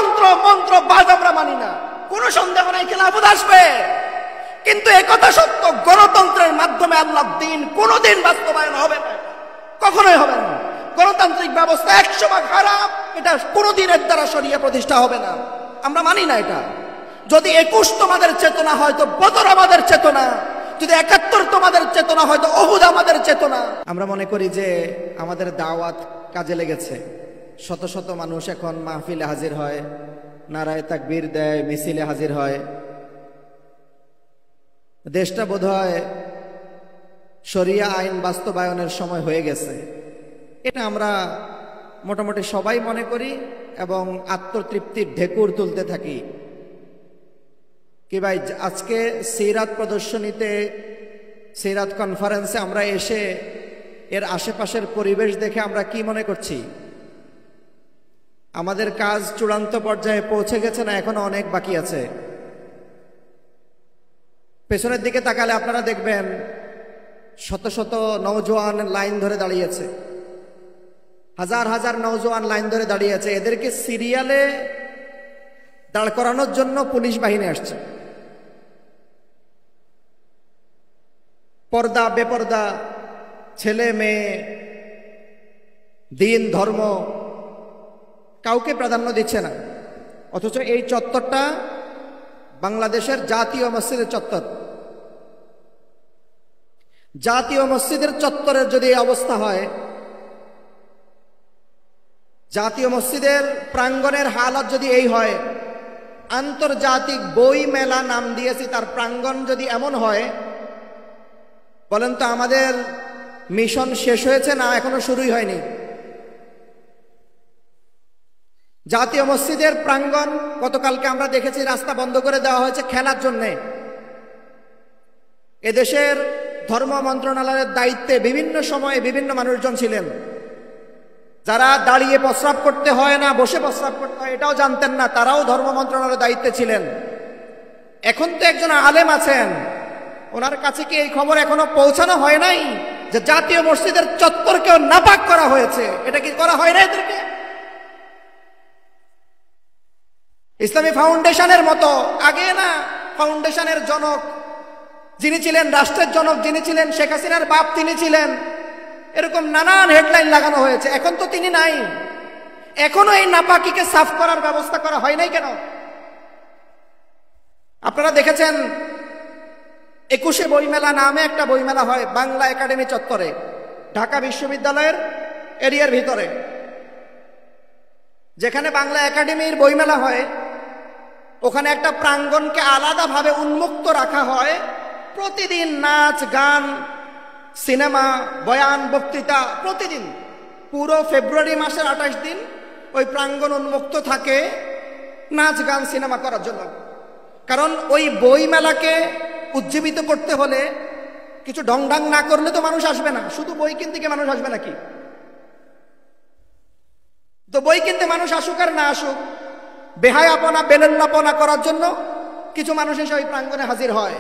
তন্ত্র মন্ত্র বাদ আমরা মানি না, কোনো সন্দেহ নাই খেলাফত আসবে। কিন্তু একথা সত্য, গণতন্ত্রের মাধ্যমে আল্লাহর দ্বীন কোনোদিন বাস্তবায়ন হবে না, কখনোই হবে না। গণতান্ত্রিক ব্যবস্থা 100 ভাগ হারাম, এটা কোনোদিন এর দ্বারা শরিয়া প্রতিষ্ঠা হবে না, আমরা মানি না এটা। যদি 21 তোমাদের চেতনা হয় তো বদর আমাদের চেতনা, যদি 71 তোমাদের চেতনা হয় তো উহুদ আমাদের চেতনা। আমরা মনে করি যে আমাদের দাওয়াত কাজে লেগেছে, শত শত মানুষ এখন মাহফিলে হাজির হয়, নারায়ে তাকবীর দেয়, মিছিলে হাজির হয়। দেশটা বোধহয় শরিয়া আইন বাস্তবায়নের সময় হয়ে গেছে, এটা আমরা মোটামুটি সবাই মনে করি এবং আত্মতৃপ্তির ঢেকুর তুলতে থাকি। কি ভাই, আজকে সিরাত প্রদর্শনীতে, সিরাত কনফারেন্সে আমরা এসে এর আশেপাশের পরিবেশ দেখে আমরা কি মনে করছি? আমাদের কাজ চূড়ান্ত পর্যায়ে পৌঁছে গেছে না এখনো অনেক বাকি আছে? পেছনের দিকে তাকালে আপনারা দেখবেন শত শত নওজোয়ান লাইন ধরে দাঁড়িয়েছে, হাজার হাজার নওজোয়ান লাইন ধরে দাঁড়িয়েছে। এদেরকে সিরিয়ালে দাঁড় করানোর জন্য পুলিশ বাহিনী আসছে। পর্দা বেপর্দা, ছেলে মেয়ে, দিন ধর্ম কাউকে প্রাধান্য দিচ্ছে না। অথচ এই চত্বরটা বাংলাদেশের জাতীয় মসজিদের চত্বর। জাতীয় মসজিদের চত্বরের যদি এই অবস্থা হয়, জাতীয় মসজিদের প্রাঙ্গণের হালত যদি এই হয়, আন্তর্জাতিক বই মেলা নাম দিয়েছি, তার প্রাঙ্গণ যদি এমন হয়, বলেন তো আমাদের মিশন শেষ হয়েছে না এখনো শুরুই হয়নি? জাতীয় মসজিদের প্রাঙ্গণ গতকালকে আমরা দেখেছি রাস্তা বন্ধ করে দেওয়া হয়েছে খেলার জন্যে। এদেশের ধর্ম মন্ত্রণালয়ের দায়িত্বে বিভিন্ন সময়ে বিভিন্ন মানুষজন ছিলেন, যারা দাঁড়িয়ে প্রস্রাব করতে হয় না বসে প্রস্রাব করতে হয় এটাও জানতেন না, তারাও ধর্ম মন্ত্রণালয়ের দায়িত্বে ছিলেন। এখন তো একজন আলেম আছেন, ওনার কাছে কি এই খবর এখনো পৌঁছানো হয় নাই যে জাতীয় মসজিদের চত্বরকেও নাপাক করা হয়েছে? এটা কি করা হয় না এদেরকে? ইসলামী ফাউন্ডেশনের মতো আগে না, ফাউন্ডেশনের জনক যিনি ছিলেন, রাষ্ট্রের জনক যিনি ছিলেন, শেখ হাসিনার বাপ তিনি ছিলেন, এরকম নানান হেডলাইন লাগানো হয়েছে। এখন তো তিনি নাই, এখনো এই নাপাকিকে সাফ করার ব্যবস্থা করা হয় নাই কেন? আপনারা দেখেছেন 21শে বইমেলা নামে একটা বইমেলা হয় বাংলা একাডেমি চত্বরে, ঢাকা বিশ্ববিদ্যালয়ের এরিয়ার ভিতরে, যেখানে বাংলা একাডেমির বইমেলা হয়। ওখানে একটা প্রাঙ্গণকে আলাদাভাবে উন্মুক্ত রাখা হয়, প্রতিদিন নাচ গান সিনেমা বয়ান বক্তৃতা, প্রতিদিন পুরো ফেব্রুয়ারি মাসের 28 দিন ওই প্রাঙ্গণ উন্মুক্ত থাকে নাচ গান সিনেমা করার জন্য। কারণ ওই বইমেলাকে উজ্জীবিত করতে হলে কিছু ঢংঢাং না করলে তো মানুষ আসবে না। শুধু বই কিনতে গিয়ে মানুষ আসবে নাকি? তো বই কিনতে মানুষ আসুক আর না আসুক, বেহায়াপনা বেলেল্লাপনা করার জন্য কিছু মানুষ এসে ওই প্রাঙ্গণে হাজির হয়।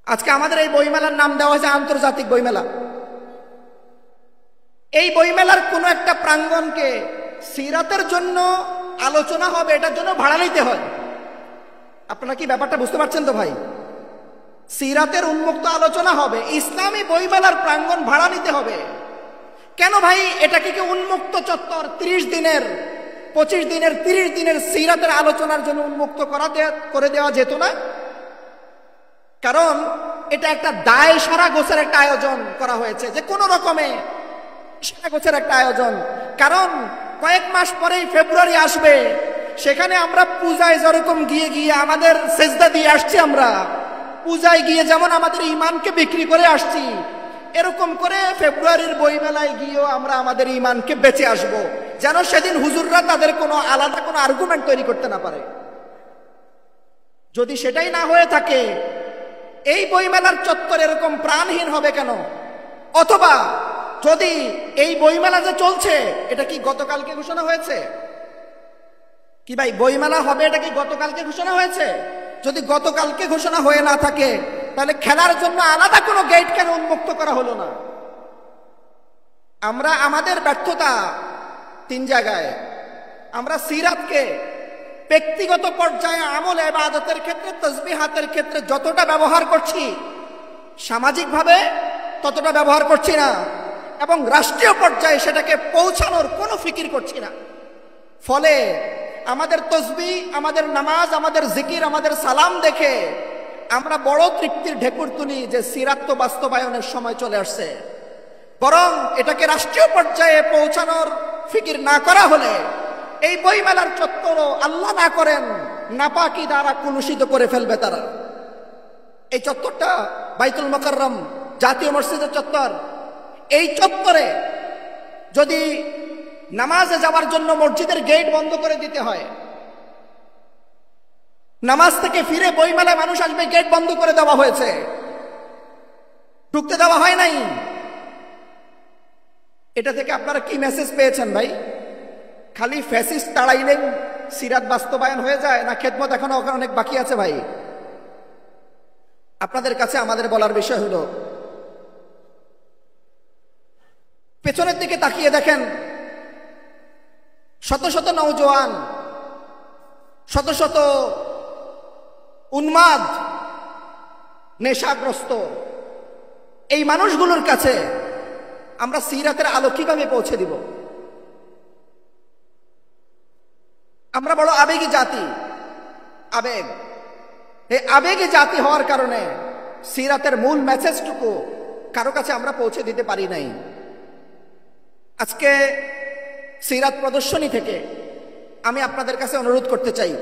আজকে আমাদের এই বইমেলার নাম দেওয়া হয়েছে আন্তর্জাতিক বইমেলা। এই বইমেলার কোনো একটা প্রাঙ্গণকে সিরাতের জন্য আলোচনা হবে, এটার জন্য ভাড়া নিতে হয়। আপনারা কি ব্যাপারটা বুঝতে পারছেন তো ভাই? সিরাতের উন্মুক্ত আলোচনা হবে, ইসলামী বইমেলার প্রাঙ্গণ ভাড়া নিতে হবে কেন ভাই? এটা কি উন্মুক্ত চত্বর 30 দিনের 25 দিনের 30 দিনের সিরাতের আলোচনার জন্য উন্মুক্ত করে দেওয়া যেত না? কারণ এটা একটা দায় সারা গোছের একটা আয়োজন করা হয়েছে, যে কোনো রকমে সারা গোছের একটা আয়োজন। কারণ কয়েক মাস পরেই ফেব্রুয়ারি আসবে, সেখানে আমরা পূজায় যেরকম গিয়ে গিয়ে আমাদের সেজদা দিয়ে আসছি, আমরা পূজায় গিয়ে যেমন আমাদের ইমানকে বিক্রি করে আসছি, এরকম করে ফেব্রুয়ারির বইমেলায় গিয়েও আমরা আমাদের ইমানকে বেঁচে আসব, যেন সেদিন হুজুররা তাদের কোনো আলাদা কোনো আর্গুমেন্ট তৈরি করতে না পারে। যদি সেটাই না হয়ে থাকে, এই বইমেলার চত্বর এরকম প্রাণহীন হবে কেন? অথবা যদি এই বইমেলা যে চলছে, এটা কি গতকালকে ঘোষণা হয়েছে? কি ভাই, বইমেলা হবে এটা কি গতকালকে ঘোষণা হয়েছে? যদি গতকালকে ঘোষণা হয়ে না থাকে, তাহলে খেলার জন্য আলাদা কোনো গেট কেন উন্মুক্ত করা হলো না? আমরা আমাদের ব্যর্থতা 3 জায়গায়। আমরা সিরাতকে ব্যক্তিগত পর্যায়ে আমল ইবাদতের ক্ষেত্রে, তাসবিহাতের ক্ষেত্রে যতটা ব্যবহার করছি, সামাজিকভাবে ততটা ব্যবহার করছি না, এবং রাষ্ট্রীয় পর্যায়ে সেটাকে পৌঁছানোর কোনো ফিকির করছি না। ফলে আমাদের তসবিহ, আমাদের নামাজ, আমাদের জিকির, আমাদের সালাম দেখে আমরা বড় তৃপ্তির ঢেকুর তুলি যে সিরাত তো বাস্তবায়নের সময় চলে আসছে। বরং এটাকে রাষ্ট্রীয় পর্যায়ে পৌঁছানোর ফিকির না করা হলে এই বইমেলার চত্বরও আল্লাহ না করেন নাপাকি দ্বারা কলুষিত করে ফেলবে তারা। এই চত্বরটা বাইতুল মুকাররম জাতীয় মসজিদের চত্বর। এই চত্বরে যদি নামাজে যাওয়ার জন্য মসজিদের গেট বন্ধ করে দিতে হয়, নামাজ থেকে ফিরে বইমেলায় মানুষ আসবে, গেট বন্ধ করে দেওয়া হয়েছে, ঢুকতে দেওয়া হয় নাই। এটা থেকে আপনারা কি মেসেজ পেয়েছেন ভাই? খালি ফ্যাসিস্ট তাড়াইলেন সিরাত বাস্তবায়ন হয়ে যায়, না খেদমত এখনো অনেক বাকি আছে? ভাই, আপনাদের কাছে আমাদের বলার বিষয় হলো, পেছনের দিকে তাকিয়ে দেখেন, শত শত নওজোয়ান, শত শত উন্মাদ, নেশাগ্রস্ত এই মানুষগুলোর কাছে আমরা সিরাতের আলো কিভাবে পৌঁছে দিব? আমরা বড় আবেগী জাতি, আবেগ, এই আবেগী জাতি হওয়ার কারণে সিরাতের মূল মেসেজটুকু কারো কাছে আমরা পৌঁছে দিতে পারি নাই। আজকে সিরাত প্রদর্শনী থেকে আমি আপনাদের কাছে অনুরোধ করতে চাই,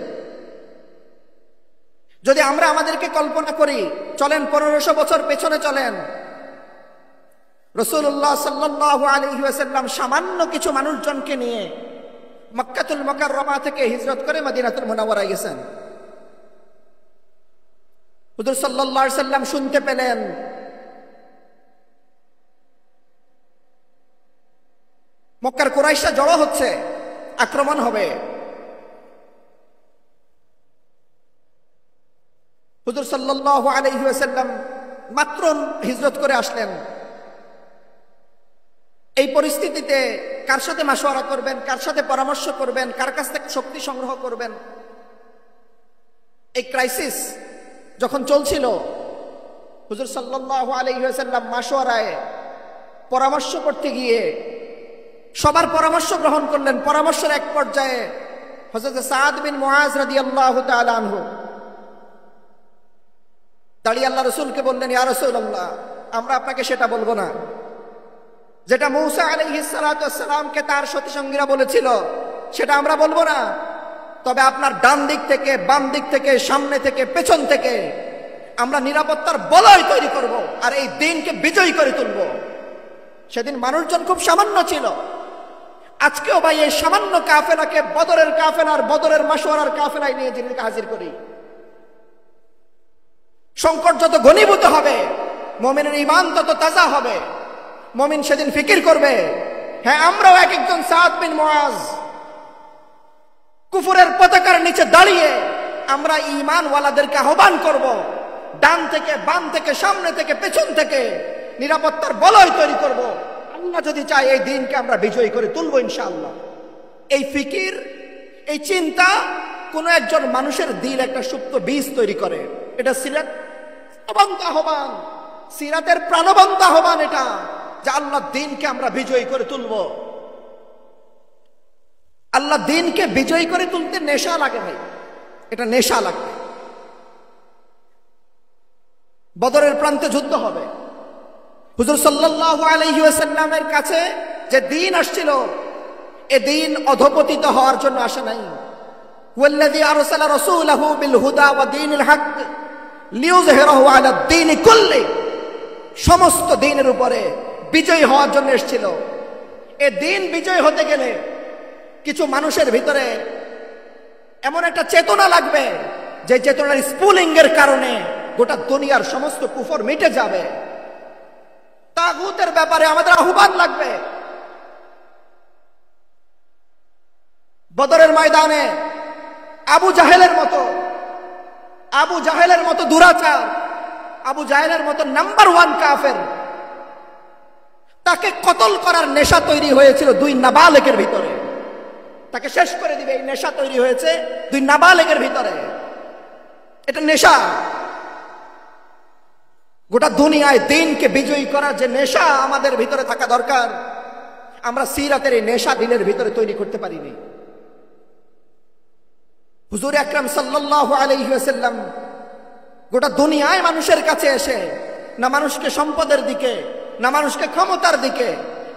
যদি আমরা আমাদেরকে কল্পনা করি, চলেন 1500 বছর পেছনে চলেন, রাসূলুল্লাহ সাল্লাল্লাহু আলাইহি ওয়াসাল্লাম সামান্য কিছু মানুষজনকে নিয়ে মক্কাতুল মুকাররমা থেকে হিজরত করে মদিনাতুল মুনাওয়ারায় গেছেন। হুজুর সাল্লাল্লাহু আলাইহি ওয়াসাল্লাম শুনতে পেলেন মক্কার কুরাইশরা জড়ো হচ্ছে, আক্রমণ হবে। হুজুর সাল্লাল্লাহু আলাইহি ওয়াসাল্লাম মাত্র হিজরত করে আসলেন। এই পরিস্থিতিতে কার সাথে মাশওয়ারা করবেন, কার সাথে পরামর্শ করবেন, কার কাছ থেকে শক্তি সংগ্রহ করবেন, এই ক্রাইসিস যখন চলছিল, হুজুর সাল্লাল্লাহু আলাইহি ওয়াসাল্লাম মাশওয়ারায় পরামর্শ করতে গিয়ে সবার পরামর্শ গ্রহণ করলেন। পরামর্শের এক পর্যায়ে হযরত সাদ বিন মুআজ রাদিয়াল্লাহু তাআলা আনহু দাঁড়িয়ে আল্লাহ রাসূলকে বললেন, ইয়া রাসূলুল্লাহ, আমরা আপনাকে সেটা বলবো না যেটা মূসা আলাইহিস সালাতু ওয়াস সালামকে তার সতী সঙ্গীরা বলেছিল, সেটা আমরা বলবো না। তবে আপনার ডান দিক থেকে, বাম দিক থেকে, সামনে থেকে, পেছন থেকে আমরা নিরাপত্তার বলয় তৈরি করব আর এই দিনকে বিজয়ী করে তুলব। সেদিন মানুষজন খুব সামান্য ছিল। আজকেও ভাই এই সামান্য কাফেলাকে বদরের কাফেলার, বদরের মাশওয়ারার কাফেলায় নিয়ে জিনিসকে হাজির করি। সংকট যত ঘনীভূত হবে, মুমিনের ঈমান তত তাজা হবে। মুমিন সেদিন ফিকির করবে, হ্যাঁ আমরাও এক একজন সাদ বিন মুআজ কুফরের পতাকার নিচে দাঁড়িয়ে আমরা ঈমানওয়ালাদেরকে আহ্বান করব, ডান থেকে, বাম থেকে, সামনে থেকে, পেছন থেকে নিরাপত্তার বলয় তৈরি করব। আল্লাহ যদি চায় এই দিনকে আমরা বিজয়ী করে তুলব ইনশাআল্লাহ। এই ফিকির, এই চিন্তা কোন একজন মানুষের দিল একটা সুপ্ত বীজ তৈরি করে। এটা সিরাত প্রাণবন্ত আহ্বান, সিরাতের প্রাণবন্ত আহ্বান এটা, যে আল্লাহ দিনকে আমরা বিজয়ী করে তুলব। আল্লাহ দিনকে বিজয়ী করে তুলতে নেশা লাগে ভাই, এটা নেশা লাগবে। বদরের প্রান্তে যুদ্ধ হবে। হুজুর সাল্লাল্লাহু আলাইহি ওয়াসাল্লামের কাছে যে দ্বীন আসছিল, এ দ্বীন অধপতিত হওয়ার জন্য আসে নাই। ওয়াল্লাযী আরসালা রাসূলাহু বিল হুদা ওয়া দীনিল হক লিইয়ুযহিরাহু আলা দ্বীনি কুল্লি, সমস্ত দ্বীনের উপরে বিজয়ী হওয়ার জন্য এসেছিল। এ দ্বীন বিজয় হতে গেলে কিছু মানুষের ভিতরে এমন একটা চেতনা লাগবে, যে চেতনার স্পুলিংয়ের কারণে গোটা দুনিয়ার সমস্ত কুফর মিটে যাবে। তাগুতের ব্যাপারে আমাদের আহ্বান লাগবে। বদরের ময়দানে আবু জাহেলের মতো দুরাচার, আবু জাহেলের মতো নাম্বার 1 কাফের, তাকে কতল করার নেশা তৈরি হয়েছিল দুই নাবালেকের ভিতরে। তাকে শেষ করে দিবে। এই নেশা তৈরি হয়েছে দুই নাবালেগের ভিতরে। এটা নেশা। গোটা দুনিয়ায় দিনকে বিজয়ী করার যে নেশা আমাদের ভিতরে থাকা দরকার, আমরা সিরাতের এই নেশা দিনের ভিতরে তৈরি করতে পারিনি। হুজুর আকরাম সাল্লাল্লাহু আলাইহি ওয়াসাল্লাম গোটা দুনিয়ায় মানুষের কাছে এসে না মানুষকে সম্পদের দিকে, না মানুষকে ক্ষমতার দিকে,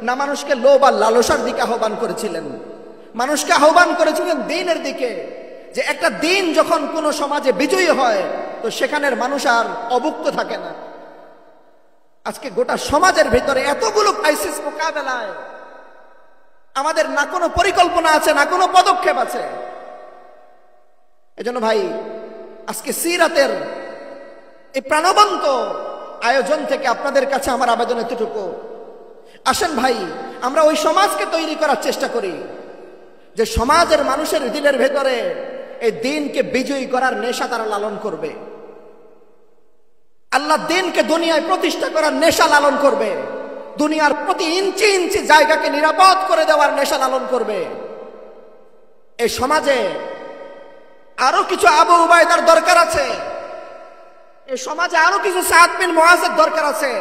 না মানুষকে লোভ আর লালসার দিকে আহ্বান করেছিলেন। মানুষকে আহ্বান করেছিলেন দিনের দিকে, যে একটা দিন যখন কোনো সমাজে বিজয়ী হয় তো সেখানের মানুষ আর অভুক্ত থাকে না। আজকে গোটা সমাজের ভিতরে এতগুলো ক্রাইসিস মোকাবেলায় আমাদের না কোনো পরিকল্পনা আছে, না কোনো পদক্ষেপ আছে। এজন্য ভাই, আজকে সিরাতের এই প্রাণবন্ত আয়োজন থেকে আপনাদের কাছে আমার আবেদন এতটুকু, আসেন ভাই আমরা ওই সমাজকে তৈরি করার চেষ্টা করি যে সমাজের মানুষের দিলের ভেতরে এই দিনকে বিজয়ী করার নেশা তারা লালন করবে। আল্লাহ দিনকে দুনিয়ায় প্রতিষ্ঠা করার নেশা লালন করবে। দুনিয়ার প্রতি ইঞ্চি ইঞ্চি জায়গাকে নিরাপদ করে দেওয়ার নেশা লালন করবে। এই সমাজে আরো কিছু আবু উবাইদার দরকার আছে। এই সমাজে আরো কিছু সাদ বিন মুআজের দরকার আছে।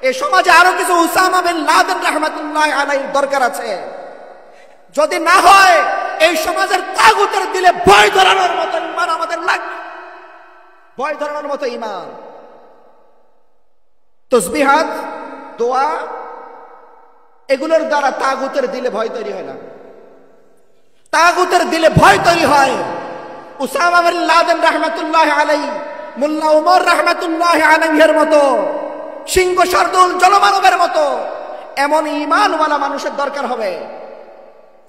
এই সমাজে আরো কিছু উসামা বিন লাদেন রাহমাতুল্লাহ আলাইহির দরকার আছে। যদি না হয় এই সমাজের তাগুতের দিলে ভয় ধরানোর মতো ঈমান আমাদের লাগবে। ভয় ধরানোর মতো ঈমান। তাসবিহাত, দোয়া, এগুলোর দ্বারা তাগুতের দিলে ভয় তৈরি হয় না। তাগুতের দিলে ভয় তৈরি হয় উসামা বিন লাদেন রাহমাতুল্লাহ আলাইহি, মোল্লা ওমর রাহমাতুল্লাহ আলাইহির মতো, সিংহ শার্দুল জলমানবের মতো এমন ঈমানওয়ালা মানুষের দরকার হবে।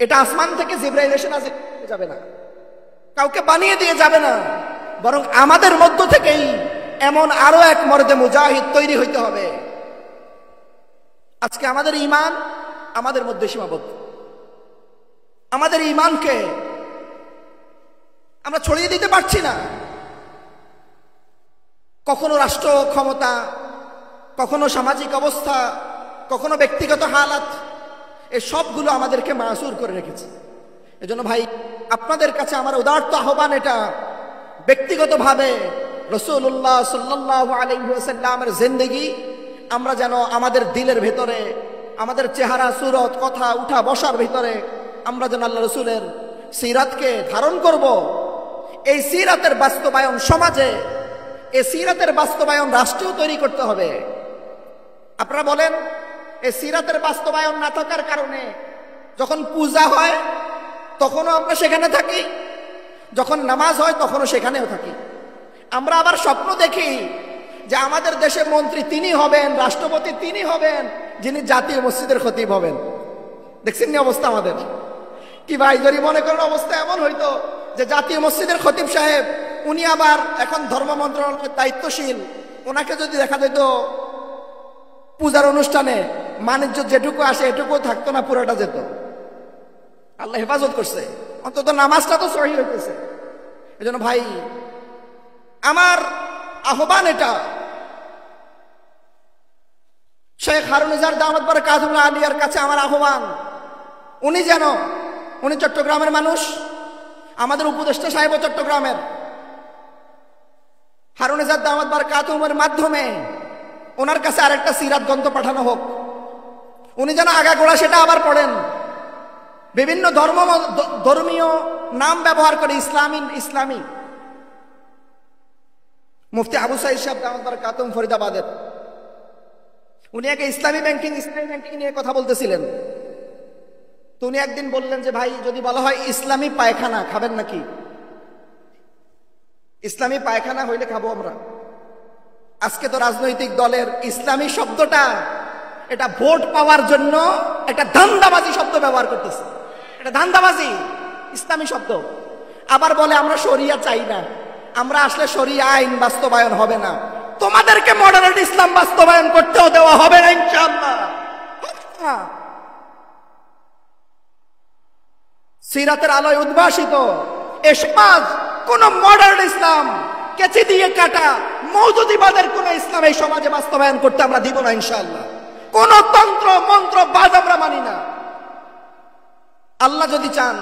এটা আসমান থেকে জিবরাইল এসে নাযিল যাবে না, কাউকে বানিয়ে দিয়ে যাবে না, বরং আমাদের মধ্য থেকেই এমন আরো এক মর্দে মুজাহিদ তৈরি হইতে হবে। আজকে আমাদের ঈমান আমাদের মধ্যে সীমাবদ্ধ। আমাদের ঈমানকে আমরা ছড়িয়ে দিতে পারছি না। কখনো রাষ্ট্র ক্ষমতা, কখনো সামাজিক অবস্থা, কখনো ব্যক্তিগত হালাত, এই সবগুলো আমাদেরকে মাসুর করে রেখেছে। এজন্য ভাই আপনাদের কাছে আমার উদারত আহ্বান, এটা ব্যক্তিগতভাবে রাসূলুল্লাহ সাল্লাল্লাহু আলাইহি ওয়াসাল্লামের জিন্দেগি আমরা যেন আমাদের দিলের ভেতরে, আমাদের চেহারা, সুরত, কথা, উঠা বসার ভিতরে আমরা যেন আল্লাহ রাসূলের সিরাতকে ধারণ করব। এই সিরাতের বাস্তবায়ন সমাজে, এই সিরাতের বাস্তবায়ন রাষ্ট্রেও তৈরি করতে হবে। আপনারা বলেন, এই সিরাতের বাস্তবায়ন না থাকার কারণে যখন পূজা হয় তখনও আমরা সেখানে থাকি, যখন নামাজ হয় তখনও সেখানেও থাকি। আমরা আবার স্বপ্ন দেখি যে আমাদের দেশে মন্ত্রী তিনি হবেন, রাষ্ট্রপতি তিনি হবেন, যিনি জাতীয় মসজিদের খতিব হবেন। দেখছেন নি অবস্থা আমাদের? কি ভাই, যদি মনে করেন অবস্থা এমন হইতো যে জাতীয় মসজিদের খতিব সাহেব উনি আবার এখন ধর্ম মন্ত্রণালয়ের দায়িত্বশীল, ওনাকে যদি দেখা যেত পূজার অনুষ্ঠানে বাণিজ্য যেটুকু আসে এটুকু থাকতো না, পুরোটা যেত। আল্লাহ হেফাজত করছে, অন্তত নামাজটা তো সহি হইতেছে। এজন্য ভাই আমার আহ্বান এটা, শেখ হারুন ইজার দামাত বারাকাতুহু আলিয়ার কাছে আমার আহ্বান, উনি চট্টগ্রামের মানুষ, আমাদের উপদেষ্টা সাহেব চট্টগ্রামের। হারুন ইজার দামাত বারাকাতুহুর মাধ্যমে ওনার কাছে আরেকটা সিরাত গ্রন্থ পাঠানো হোক। উনি যেন আগাগোড়া সেটা আবার পড়েন। বিভিন্ন ধর্মীয় নাম ব্যবহার করে ইসলামী মুফতি আবু সাইদ সাহেব দামাত বারাকাতুহু ফরিদাবাদের, উনি আগে ইসলামী ব্যাংকিং নিয়ে কথা বলতেছিলেন। তো উনি একদিন বললেন যে ভাই, যদি বলা হয় ইসলামী পায়খানা খাবেন নাকি? ইসলামী পায়খানা হইলে খাবো আমরা। আজকে তো রাজনৈতিক দলের ইসলামী শব্দটা এটা ভোট পাওয়ার জন্য একটা ধান্দাবাজি শব্দ ব্যবহার করতেছে। এটা ধান্দাবাজি, ইসলামী শব্দ। আবার বলে আমরা শরিয়া চাই না, আমরা আসলে শরিয়া আইন বাস্তবায়ন হবে না। তোমাদেরকে মডারেট ইসলাম বাস্তবায়ন করতেও দেওয়া হবে না ইনশাআল্লাহ। সিরাতের আলোয় উদ্ভাসিত এ সমাজ কোন মডার্ন ইসলাম, কেচি দিয়ে কাটা মওদুদিবাদের কোন ইসলাম এই সমাজে বাস্তবায়ন করতে আমরা দিব না ইনশাআল্লাহ। কোন তন্ত্র মন্ত্র বাদ আমরা মানি না। আল্লাহ যদি চান